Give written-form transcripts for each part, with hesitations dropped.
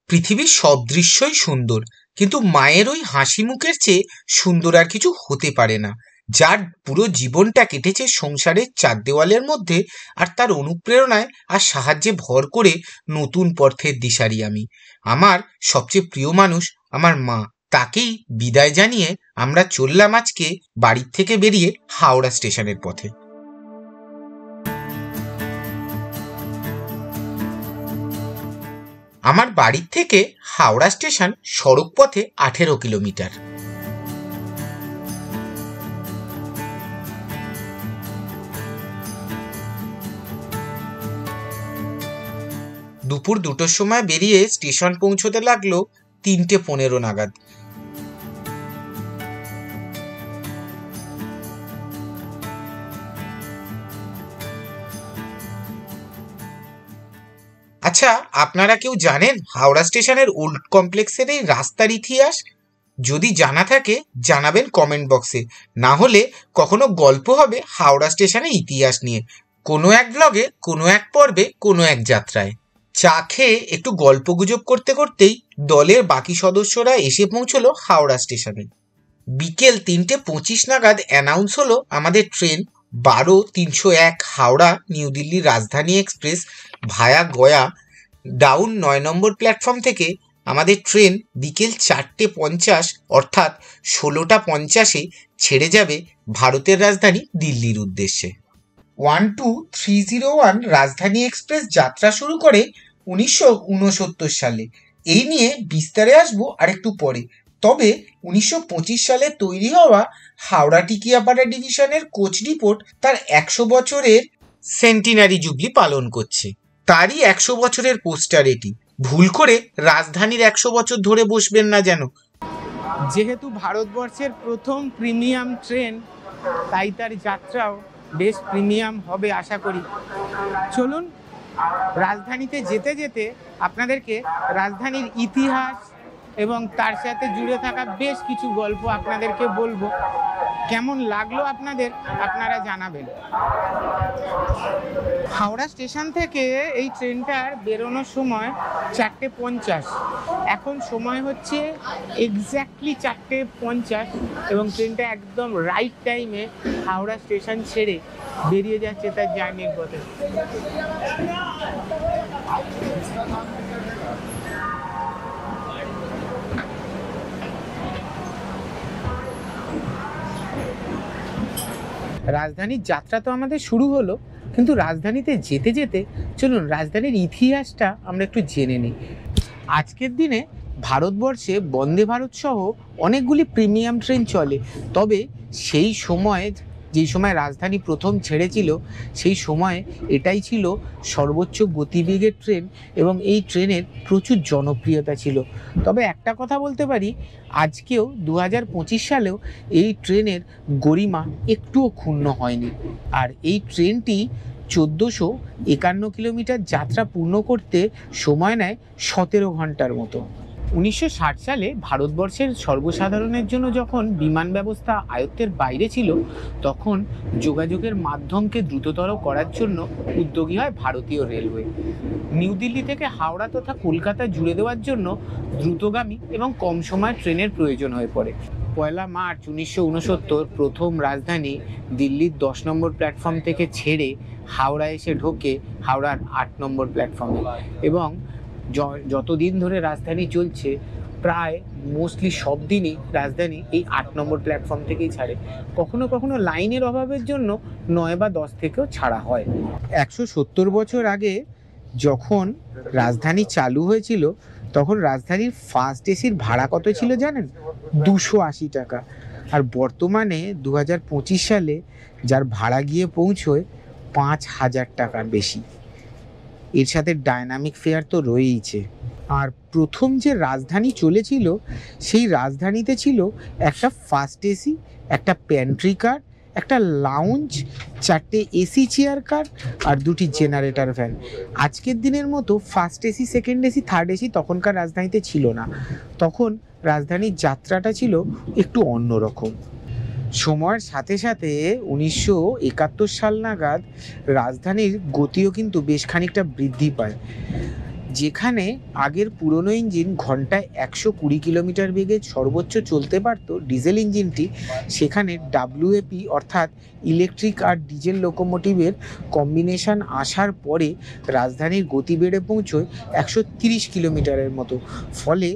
পৃথিবীর সব দৃশ্যই সুন্দর, কিন্তু মায়ের ওই হাসি মুখের চেয়ে সুন্দর আর কিছু হতে পারে না। যার পুরো জীবনটা কেটেছে সংসারের চার দেওয়ালের মধ্যে, আর তার অনুপ্রেরণায় আর সাহায্যে ভর করে নতুন পথের দিশারি আমি। আমার সবচেয়ে প্রিয় মানুষ আমার মা। তাকেই বিদায় জানিয়ে আমরা চললাম আজকে বাড়ির থেকে বেরিয়ে হাওড়া স্টেশনের পথে। আমার বাড়ির থেকে হাওড়া স্টেশন সড়ক পথে 18 কিলোমিটার। দুপুর 2টোর সময় বেরিয়ে স্টেশন পৌঁছতে লাগলো 3:15 নাগাদ। আচ্ছা, আপনারা কেউ জানেন হাওড়া স্টেশনের ওল্ড কমপ্লেক্সের এই রাস্তার ইতিহাস? যদি জানা থাকে জানাবেন কমেন্ট বক্সে। না হলে কখনো গল্প হবে হাওড়া স্টেশনের ইতিহাস নিয়ে, কোনো এক ব্লগে, কোনো এক পর্বে, কোনো এক যাত্রায়। চা খেয়ে একটু গল্পগুজব করতে করতেই দলের বাকি সদস্যরা এসে পৌঁছলো হাওড়া স্টেশনে। বিকেল 3:25 নাগাদ অ্যানাউন্স হলো আমাদের ট্রেন 12-301 হাওড়া নিউ দিল্লি রাজধানী এক্সপ্রেস ভায়া গয়া ডাউন 9 নম্বর প্ল্যাটফর্ম থেকে আমাদের ট্রেন বিকেল 4:50 অর্থাৎ 16:50 ছেড়ে যাবে ভারতের রাজধানী দিল্লির উদ্দেশ্যে। 12301 রাজধানী এক্সপ্রেস যাত্রা শুরু করে 1969 সালে। এই নিয়ে বিস্তারে আসবো আরেকটু পরে। তবে 1925 সালে তৈরি হওয়া হাওড়া টিকিয়াপাড়া ডিভিশনের কোচ ডিপোট তার 100 বছরের সেন্টিনারি জুবলি পালন করছে। তারই 100 বছরের পোস্টার এটি। ভুল করে রাজধানীর 100 বছর ধরে বসবেন না যেন। যেহেতু ভারতবর্ষের প্রথম প্রিমিয়াম ট্রেন, তাই তার যাত্রাও বেশ প্রিমিয়াম হবে আশা করি। চলুন রাজধানীতে যেতে যেতে আপনাদেরকে রাজধানীর ইতিহাস এবং তার সাথে জুড়ে থাকা বেশ কিছু গল্প আপনাদেরকে বলবো। কেমন লাগলো আপনাদের, আপনারা জানাবেন। হাওড়া স্টেশন থেকে এই ট্রেনটার বেরোনোর সময় 4:50। এখন সময় হচ্ছে এক্স্যাক্টলি 4:50 এবং ট্রেনটা একদম রাইট টাইমে হাওড়া স্টেশন ছেড়ে বেরিয়ে যাচ্ছে তার জার্নির পথে। রাজধানীর যাত্রা তো আমাদের শুরু হলো, কিন্তু রাজধানীতে যেতে যেতে চলুন রাজধানীর ইতিহাসটা আমরা একটু জেনে নিই। আজকের দিনে ভারতবর্ষে বন্দে ভারত সহ অনেকগুলি প্রিমিয়াম ট্রেন চলে। তবে সেই সময় যেই সময় রাজধানী প্রথম ছেড়েছিল, সেই সময় এটাই ছিল সর্বোচ্চ গতিবেগের ট্রেন এবং এই ট্রেনের প্রচুর জনপ্রিয়তা ছিল। তবে একটা কথা বলতে পারি, আজকেও 2025 সালেও এই ট্রেনের গরিমা একটুও ক্ষুণ্ণ হয়নি। আর এই ট্রেনটি 1451 কিলোমিটার যাত্রা পূর্ণ করতে সময় নেয় 17 ঘন্টার মতো। 1960 সালে ভারতবর্ষের সর্বসাধারণের জন্য যখন বিমান ব্যবস্থা আয়ত্তের বাইরে ছিল, তখন যোগাযোগের মাধ্যমকে দ্রুততর করার জন্য উদ্যোগী হয় ভারতীয় রেলওয়ে। নিউ দিল্লি থেকে হাওড়া তথা কলকাতা জুড়ে দেওয়ার জন্য দ্রুতগামী এবং কম সময়ের ট্রেনের প্রয়োজন হয়ে পড়ে। 1 মার্চ 1969 প্রথম রাজধানী দিল্লির 10 নম্বর প্ল্যাটফর্ম থেকে ছেড়ে হাওড়া এসে ঢোকে হাওড়ার 8 নম্বর প্ল্যাটফর্মে। এবং যতদিন ধরে রাজধানী চলছে, প্রায় মোস্টলি সব দিনই রাজধানী এই 8 নম্বর প্ল্যাটফর্ম থেকেই ছাড়ে। কখনো কখনো লাইনের অভাবের জন্য 9 বা 10 থেকেও ছাড়া হয়। 170 বছর আগে যখন রাজধানী চালু হয়েছিল, তখন রাজধানীর ফার্স্ট এসির ভাড়া কত ছিল জানেন? 280 টাকা। আর বর্তমানে 2025 সালে যার ভাড়া গিয়ে পৌঁছয় 5000 টাকার বেশি। এর সাথে ডায়নামিক ফেয়ার তো রয়েইছে। আর প্রথম যে রাজধানী চলেছিল, সেই রাজধানীতে ছিল একটা ফার্স্ট এসি, একটা প্যান্ট্রি কার, একটা লাউঞ্জ, 4টে এসি চেয়ার কার আর 2টি জেনারেটর ভ্যান। আজকের দিনের মতো first AC, second AC, third AC তখনকার রাজধানীতে ছিল না। তখন রাজধানীর যাত্রাটা ছিল একটু অন্যরকম। সময়ের সাথে সাথে 1971 সাল নাগাদ রাজধানীর গতিও কিন্তু বেশ খানিকটা বৃদ্ধি পায়। যেখানে আগের পুরনো ইঞ্জিন ঘন্টায় 120 কিলোমিটার বেগে সর্বোচ্চ চলতে পারত ডিজেল ইঞ্জিনটি, সেখানে ডাব্লিউএপি অর্থাৎ ইলেকট্রিক আর ডিজেল লোকোমোটিভের কম্বিনেশন আসার পরে রাজধানীর গতি বেড়ে পৌঁছয় 130 কিলোমিটারের মতো। ফলে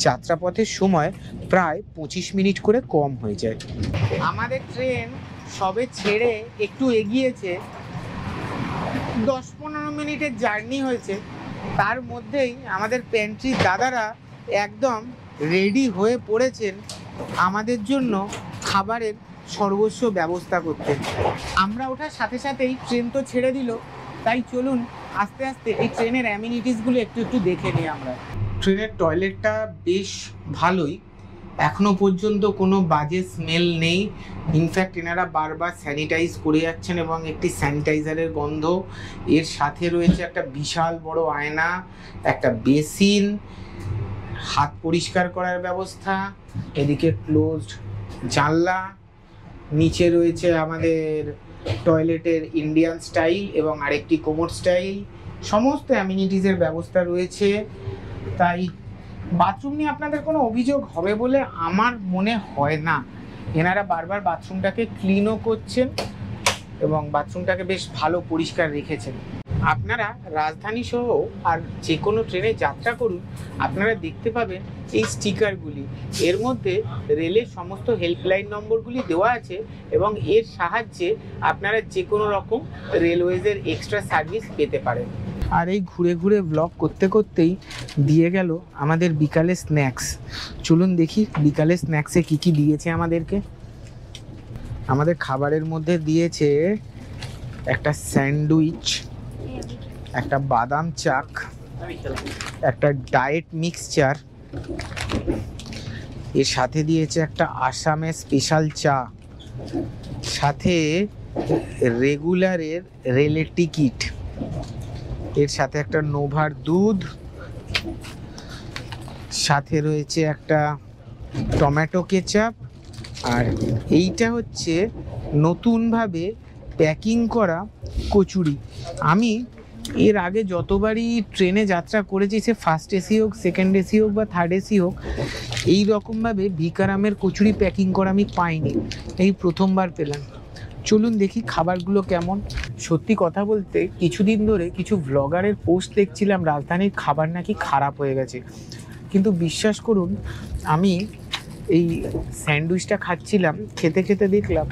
যাত্রাপথের সময় প্রায় 25 মিনিট করে কম হয়ে যায়। আমাদের ট্রেন সবে ছেড়ে একটু এগিয়েছে, 10-15 মিনিটের জার্নি হয়েছে। তার মধ্যেই আমাদের পেন্ট্রির দাদারা একদম রেডি হয়ে পড়েছেন আমাদের জন্য খাবারের সর্বস্ব ব্যবস্থা করতে। আমরা ওঠার সাথে সাথেই ট্রেন তো ছেড়ে দিল, তাই চলুন আস্তে আস্তে এই ট্রেনের অ্যামিনিটিসগুলো একটু দেখে নিই আমরা। ট্রেনের টয়লেটটা বেশ ভালোই, এখনো পর্যন্ত কোনো বাজে স্মেল নেই। ইনফ্যাক্ট এনারা বারবার স্যানিটাইজ করে যাচ্ছেন এবং একটি স্যানিটাইজারের গন্ধ। এর সাথে রয়েছে একটা বিশাল বড় আয়না, একটা বেসিন, হাত পরিষ্কার করার ব্যবস্থা, এদিকে ক্লোজড জানলা, নিচে রয়েছে আমাদের টয়লেটের ইন্ডিয়ান স্টাইল এবং আরেকটি কোমোড স্টাইল। সমস্ত অ্যামিনিটিসের ব্যবস্থা রয়েছে, তাই বাথরুম নিয়ে আপনাদের কোনো অভিযোগ হবে বলে আমার মনে হয় না। এনারা বারবার বাথরুমটাকে ক্লিনও করছেন এবং বাথরুমটাকে বেশ ভালো পরিষ্কার রেখেছেন। আপনারা রাজধানী সহ আর যে কোনো ট্রেনে যাত্রা করুন, আপনারা দেখতে পাবেন এই স্টিকারগুলি। এর মধ্যে রেলের সমস্ত হেল্পলাইন নম্বরগুলি দেওয়া আছে এবং এর সাহায্যে আপনারা যে কোনো রকম রেলওয়েজের এক্সট্রা সার্ভিস পেতে পারেন। আর এই ঘুরে ঘুরে ব্লগ করতে করতেই দিয়ে গেল আমাদের বিকালে স্ন্যাক্স। চলুন দেখি বিকালে স্ন্যাক্সে কি কি দিয়েছে আমাদেরকে। আমাদের খাবারের মধ্যে দিয়েছে একটা স্যান্ডউইচ, একটা বাদাম চাক, একটা ডায়েট মিক্সচার, এর সাথে দিয়েছে একটা আসামের স্পেশাল চা, সাথে রেগুলারের রেলের টিকিট, এর সাথে একটা নোভার দুধ, সাথে রয়েছে একটা টমেটো কেচাপ, আর এইটা হচ্ছে নতুনভাবে প্যাকিং করা কচুরি। আমি এর আগে যতবারই ট্রেনে যাত্রা করেছি, সে ফার্স্ট এসি হোক, সেকেন্ড এসি হোক বা থার্ড এসি হোক, এই রকমভাবে ভিকারামের কচুরি প্যাকিং করা আমি পাইনি, এই প্রথমবার পেলাম। চলুন দেখি খাবারগুলো কেমন। সত্যি কথা বলতে কিছুদিন ধরে কিছু ব্লগারের পোস্ট দেখছিলাম রাজধানীর খাবার নাকি খারাপ হয়ে গেছে, কিন্তু বিশ্বাস করুন আমি এই স্যান্ডউইচটা খাচ্ছিলাম, খেতে খেতে দেখলাম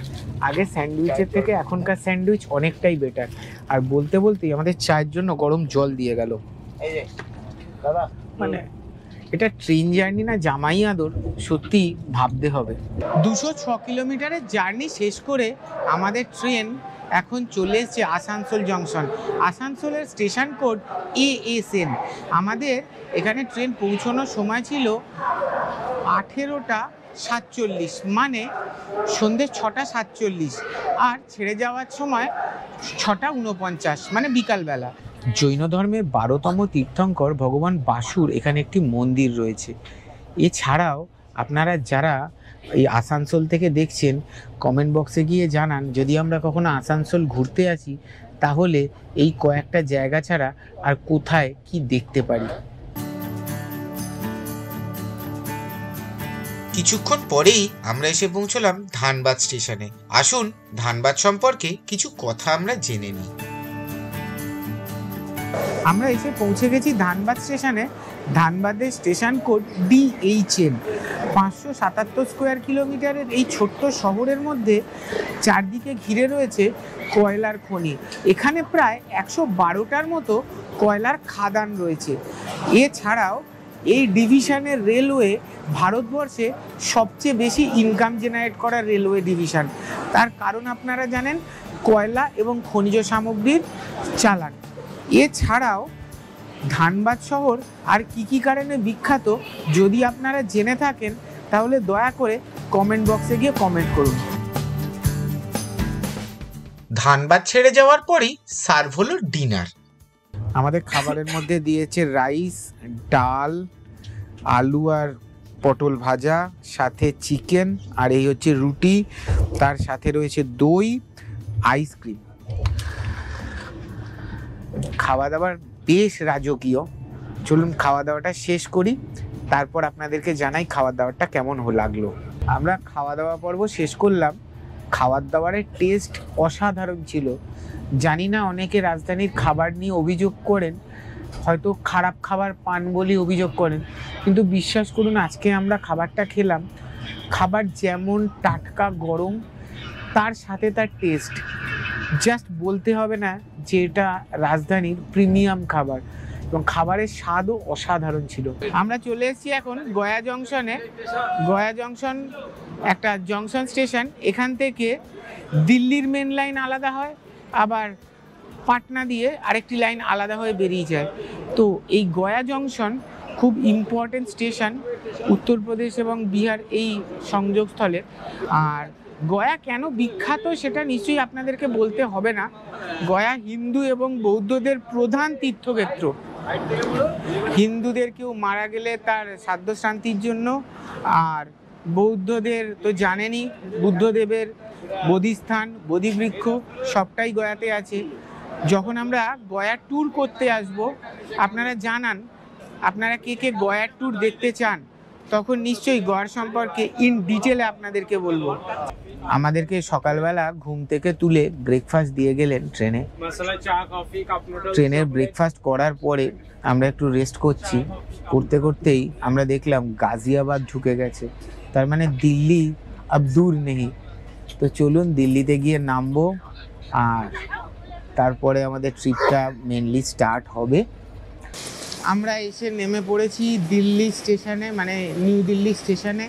আগের স্যান্ডউইচের থেকে এখনকার স্যান্ডউইচ অনেকটাই বেটার। আর বলতে বলতেই আমাদের চায়ের জন্য গরম জল দিয়ে গেল। মানে এটা ট্রেন জার্নি না জামাই আদর, সত্যি ভাবতে হবে। 206 কিলোমিটারের জার্নি শেষ করে আমাদের ট্রেন এখন চলে এসেছে আসানসোল জংশন। আসানসোলের স্টেশন কোড ASN। আমাদের এখানে ট্রেন পৌঁছানোর সময় ছিল 18:47, মানে সন্ধ্যে 6:47, আর ছেড়ে যাওয়ার সময় 6:49, মানে বিকালবেলা। জৈন ধর্মের 12তম তীর্থঙ্কর ভগবান বাসুর এখানে একটি মন্দির রয়েছে। এছাড়াও আপনারা যারা এই আসানসোল থেকে দেখছেন, কমেন্ট বক্সে গিয়ে জানান যদি আমরা কখনো আসানসোল ঘুরতে আসি তাহলে এই কয়েকটা জায়গা ছাড়া আর কোথায় কি দেখতে পারি। কিছুক্ষণ পরেই আমরা এসে পৌঁছলাম ধানবাদ স্টেশনে। আসুন ধানবাদ সম্পর্কে কিছু কথা আমরা জেনে নিই। আমরা এসে পৌঁছে গেছি ধানবাদ স্টেশনে। ধানবাদের স্টেশন কোড DHM। 577 স্কোয়ার কিলোমিটারের এই ছোট্ট শহরের মধ্যে চারদিকে ঘিরে রয়েছে কয়লার খনি। এখানে প্রায় 112টার মতো কয়লার খাদান রয়েছে। এছাড়াও এই ডিভিশনের রেলওয়ে ভারতবর্ষে সবচেয়ে বেশি ইনকাম জেনারেট করা রেলওয়ে ডিভিশন। তার কারণ আপনারা জানেন, কয়লা এবং খনিজ সামগ্রীর চালান। এছাড়াও ধানবাদ শহর আর কি কারণে বিখ্যাত যদি আপনারা জেনে থাকেন তাহলে দয়া করে কমেন্ট বক্সে গিয়ে কমেন্ট করুন। ধানবাদ ছেড়ে যাওয়ার পরেই সার্ভ হলো ডিনার। আমাদের খাবারের মধ্যে দিয়েছে রাইস, ডাল, আলু আর পটল ভাজা, সাথে চিকেন, আর এই হচ্ছে রুটি, তার সাথে রয়েছে দই, আইসক্রিম। খাওয়া দাওয়ার বেশ রাজকীয়। চলুন খাওয়া দাওয়াটা শেষ করি, তারপর আপনাদেরকে জানাই খাওয়া দাওয়াটা কেমন লাগলো। আমরা খাওয়া দাওয়া পর্ব শেষ করলাম। খাবার দাবারের টেস্ট অসাধারণ ছিল। জানি না অনেকে রাজধানীর খাবার নিয়ে অভিযোগ করেন, হয়তো খারাপ খাবার পান বলে অভিযোগ করেন, কিন্তু বিশ্বাস করুন আজকে আমরা খাবারটা খেলাম, খাবার যেমন টাটকা গরম, তার সাথে তার টেস্ট জাস্ট বলতে হবে না যে এটা রাজধানীর প্রিমিয়াম খাবার, এবং খাবারের স্বাদও অসাধারণ ছিল। আমরা চলে এসেছি এখন গয়া জংশনে। গয়া জংশন একটা জংশন স্টেশন, এখান থেকে দিল্লির মেন লাইন আলাদা হয়, আবার পাটনা দিয়ে আরেকটি লাইন আলাদা হয়ে বেরিয়ে যায়। তো এই গয়া জংশন খুব ইম্পর্টেন্ট স্টেশন উত্তরপ্রদেশ এবং বিহার এই সংযোগস্থলে। আর গয়া কেন বিখ্যাত সেটা নিশ্চয়ই আপনাদেরকে বলতে হবে না। গয়া হিন্দু এবং বৌদ্ধদের প্রধান তীর্থক্ষেত্র। হিন্দুদের কেউ মারা গেলে তার শ্রাদ্ধ শান্তির জন্য, আর বৌদ্ধদের তো জানেনই বুদ্ধদেবের বোধিস্থান, বোধিবৃক্ষ সবটাই গয়াতে আছে। যখন আমরা গয়ার ট্যুর করতে আসব, আপনারা জানান আপনারা কে কে গয়ার ট্যুর দেখতে চান, তখন নিশ্চয়ই গয়ার সম্পর্কে ইন ডিটেলে আপনাদেরকে বলবো। আমাদেরকে সকালবেলা ঘুম থেকে তুলে ব্রেকফাস্ট দিয়ে গেলেন ট্রেনে। ট্রেনের ব্রেকফাস্ট করার পরে আমরা একটু রেস্ট করছি, করতে করতেই আমরা দেখলাম গাজিয়াবাদ ঢুকে গেছে, তার মানে দিল্লি আব দূর নেই। তো চলুন দিল্লিতে গিয়ে নামবো, আর তারপরে আমাদের ট্রিপটা মেনলি স্টার্ট হবে। আমরা এসে নেমে পড়েছি দিল্লি স্টেশনে, মানে নিউ দিল্লি স্টেশনে।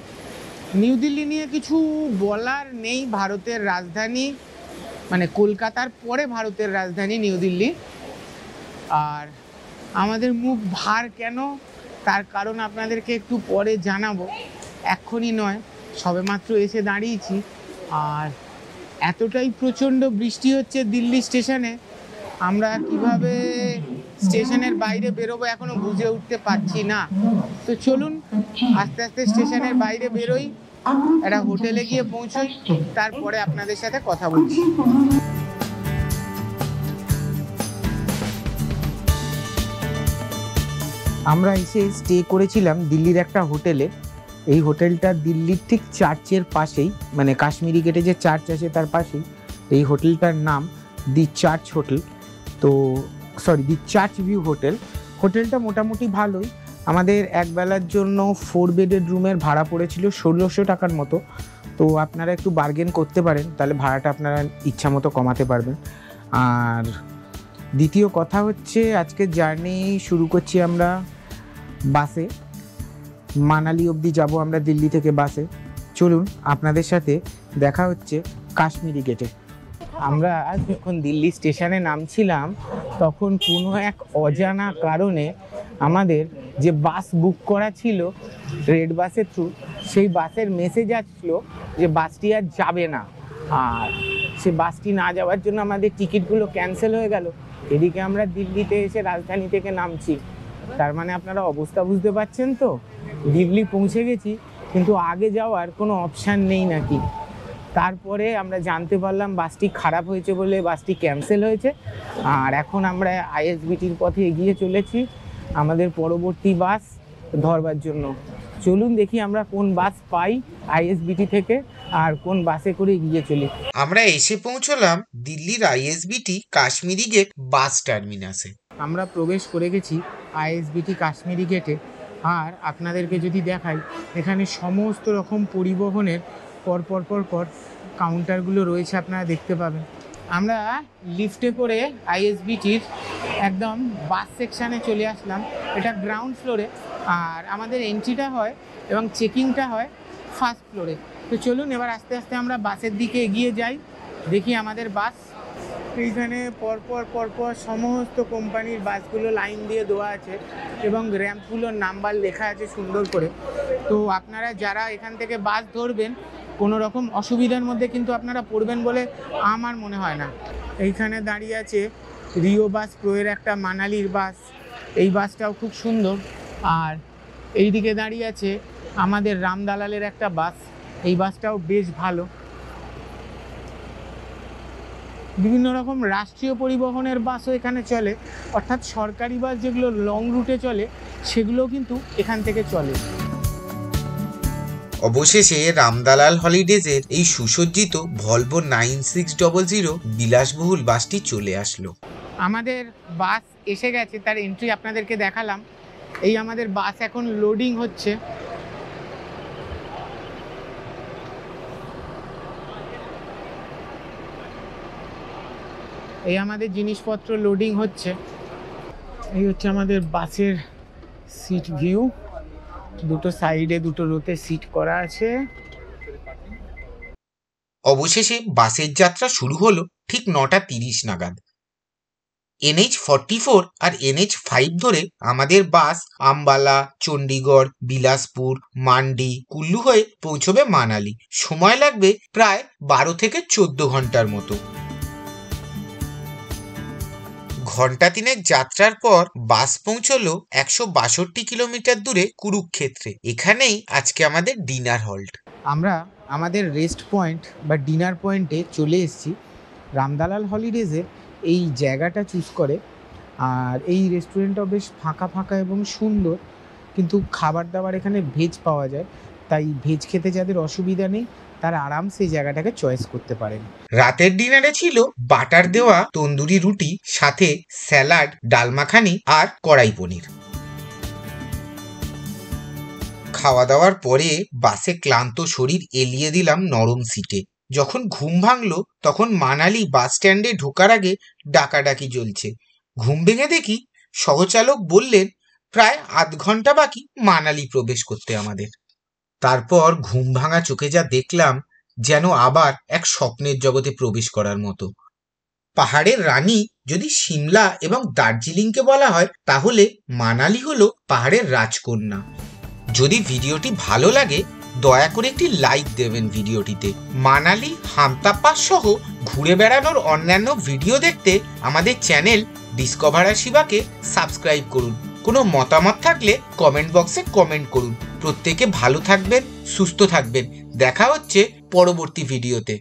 নিউ দিল্লি নিয়ে কিছু বলার নেই, ভারতের রাজধানী, মানে কলকাতার পরে ভারতের রাজধানী নিউ দিল্লি। আর আমাদের মুখ ভার কেন, তার কারণ আপনাদেরকে একটু পরে জানাবো, এক্ষুনি নয়, সবেমাত্র এসে দাঁড়িয়েছি। আর এতটাই প্রচণ্ড বৃষ্টি হচ্ছে দিল্লি স্টেশনে, আমরা কিভাবে স্টেশনের বাইরে বেরোবো এখনো বুঝে উঠতে পারছি না। তো চলুন আস্তে আস্তে স্টেশনের বাইরে বেরোই, একটা হোটেলে গিয়ে পৌঁছোই, তারপরে আপনাদের সাথে কথা বলছি। আমরা এসে স্টে করেছিলাম দিল্লির একটা হোটেলে। এই হোটেলটা দিল্লির ঠিক চার্চের পাশেই, মানে কাশ্মীরি গেটে যে চার্চ আছে তার পাশেই এই হোটেলটার নাম দি চার্চ হোটেল। তো সরি, দি চার্চ ভিউ হোটেল। হোটেলটা মোটামুটি ভালোই। আমাদের একবেলার জন্য 4 বেডের রুমের ভাড়া পড়েছিল 1600 টাকার মতো। তো আপনারা একটু বার্গেন করতে পারেন, তাহলে ভাড়াটা আপনারা ইচ্ছা মতো কমাতে পারবেন। আর দ্বিতীয় কথা হচ্ছে আজকের জার্নি শুরু করছি আমরা বাসে, মানালি অবধি যাব আমরা দিল্লি থেকে বাসে। চলুন আপনাদের সাথে দেখা হচ্ছে কাশ্মীরি গেটে। আমরা যখন দিল্লি স্টেশনে নামছিলাম তখন কোনো এক অজানা কারণে আমাদের যে বাস বুক করা ছিল রেড বাসের থ্রু, সেই বাসের মেসেজ আসলো যে বাসটি আর যাবে না। আর সে বাসটি না যাওয়ার জন্য আমাদের টিকিটগুলো ক্যান্সেল হয়ে গেল। এদিকে আমরা দিল্লিতে এসে রাজধানী থেকে নামছি, তার মানে আপনারা অবস্থা বুঝতে পারছেন তো, দিল্লি পৌঁছে গেছি কিন্তু আগে যাওয়ার কোনো অপশান নেই নাকি। তারপরে আমরা জানতে পারলাম বাসটি খারাপ হয়েছে বলে বাসটি ক্যান্সেল হয়েছে। আর এখন আমরা আইএসবিটির পথে এগিয়ে চলেছি আমাদের পরবর্তী বাস ধরবার জন্য। চলুন দেখি আমরা কোন বাস পাই আইএসবিটি থেকে আর কোন বাসে করে এগিয়ে চলি। আমরা এসে পৌঁছলাম দিল্লির আইএসবিটি কাশ্মীরি গেট বাস টার্মিনাসে। আমরা প্রবেশ করে গেছি আইএসবিটি কাশ্মীরি গেটে। আর আপনাদেরকে যদি দেখাই, এখানে সমস্ত রকম পরিবহনের পর কাউন্টারগুলো রয়েছে, আপনারা দেখতে পাবেন। আমরা লিফটে করে আইএসবিটির একদম বাস সেকশানে চলে আসলাম। এটা গ্রাউন্ড ফ্লোরে, আর আমাদের এন্ট্রিটা হয় এবং চেকিংটা হয় ফার্স্ট ফ্লোরে। তো চলুন এবার আস্তে আস্তে আমরা বাসের দিকে এগিয়ে যাই, দেখি আমাদের বাস। এইখানে পরপর সমস্ত কোম্পানির বাসগুলো লাইন দিয়ে দেওয়া আছে এবং র্যাম্পগুলোর নাম্বার লেখা আছে সুন্দর করে। তো আপনারা যারা এখান থেকে বাস ধরবেন কোনো রকম অসুবিধার মধ্যে কিন্তু আপনারা পড়বেন বলে আমার মনে হয় না। এইখানে দাঁড়িয়ে আছে রিও বাস প্রোয়ের একটা মানালির বাস, এই বাসটাও খুব সুন্দর। আর এই দিকে দাঁড়িয়ে আছে আমাদের রামদালালের একটা বাস, এই বাসটাও বেশ ভালো। বিভিন্ন রকম রাষ্ট্রীয় পরিবহনের বাসও এখানে চলে, অর্থাৎ সরকারি বাস যেগুলো লং রুটে চলে সেগুলো কিন্তু এখান থেকে চলে। অবশেষে রামদালাল হলিডেজের এই সুসজ্জিত ভলভো 9600 বিলাসবহুল বাসটি চলে আসলো। আমাদের বাস এসে গেছে, তার এন্ট্রি আপনাদেরকে দেখালাম। এই আমাদের বাস এখন লোডিং হচ্ছে। এই আমাদের জিনিসপত্র লোডিং হচ্ছে। এই হচ্ছে আমাদের বাসের সিট ভিউ, দুটো সাইডে দুটো রোতে সিট করা আছে। অবশেষে বাসের যাত্রা শুরু হলো ঠিক 9:30 নাগাদ। NH-44 আর NH-5 ধরে আমাদের বাস আম্বালা, চণ্ডীগড়, বিলাসপুর, মান্ডি, কুল্লু হয়ে পৌঁছবে মানালি। সময় লাগবে প্রায় 12 থেকে 14 ঘন্টার মতো। ঘন্টা তিনেক যাত্রার পর বাস পৌঁছলো 162 কিলোমিটার দূরে কুরুক্ষেত্রে। এখানেই আজকে আমাদের ডিনার হল্ট। আমরা আমাদের রেস্ট পয়েন্ট বা ডিনার পয়েন্টে চলে এসেছি। রামদালাল হলিডেজের এই জায়গাটা চুজ করে, আর এই রেস্টুরেন্টটাও বেশ ফাঁকা ফাঁকা এবং সুন্দর, কিন্তু খাবার দাবার এখানে ভেজ পাওয়া যায়, তাই ভেজ খেতে যাদের অসুবিধা নেই তারা আরামসে এই জায়গাটাকে চয়েস করতে পারেন। রাতের ডিনারে ছিল বাটার দেওয়া তন্দুরি রুটি, সাথে স্যালাড, ডাল মাখানি আর কড়াই পনির। খাওয়া দাওয়ার পরে বাসে ক্লান্ত শরীর এলিয়ে দিলাম নরম সিটে। যখন ঘুম ভাঙলো তখন মানালি বাস স্ট্যান্ডে ঢোকার আগে ডাকাডাকি জ্বলছে। ঘুম ভেঙে দেখি সহচালক বললেন প্রায় আধ ঘন্টা বাকি মানালি প্রবেশ করতে আমাদের। তারপর ঘুম ভাঙা চোখে যা দেখলাম যেন আবার এক স্বপ্নের জগতে প্রবেশ করার মতো। পাহাড়ের রানী যদি সিমলা এবং দার্জিলিংকে বলা হয়, তাহলে মানালি হলো পাহাড়ের রাজকন্যা। যদি ভিডিওটি ভালো লাগে দয়া করে একটি লাইক দেবেন ভিডিওটিতে। মানালি, হামতা পাস সহ ঘুরে বেড়ানোর অন্যান্য ভিডিও দেখতে আমাদের চ্যানেল ডিসকভার শিবাকে সাবস্ক্রাইব করুন। কোনো মতামত থাকলে কমেন্ট বক্সে কমেন্ট করুন। প্রত্যেকে ভালো থাকবেন, সুস্থ থাকবেন। দেখা হচ্ছে পরবর্তী ভিডিওতে।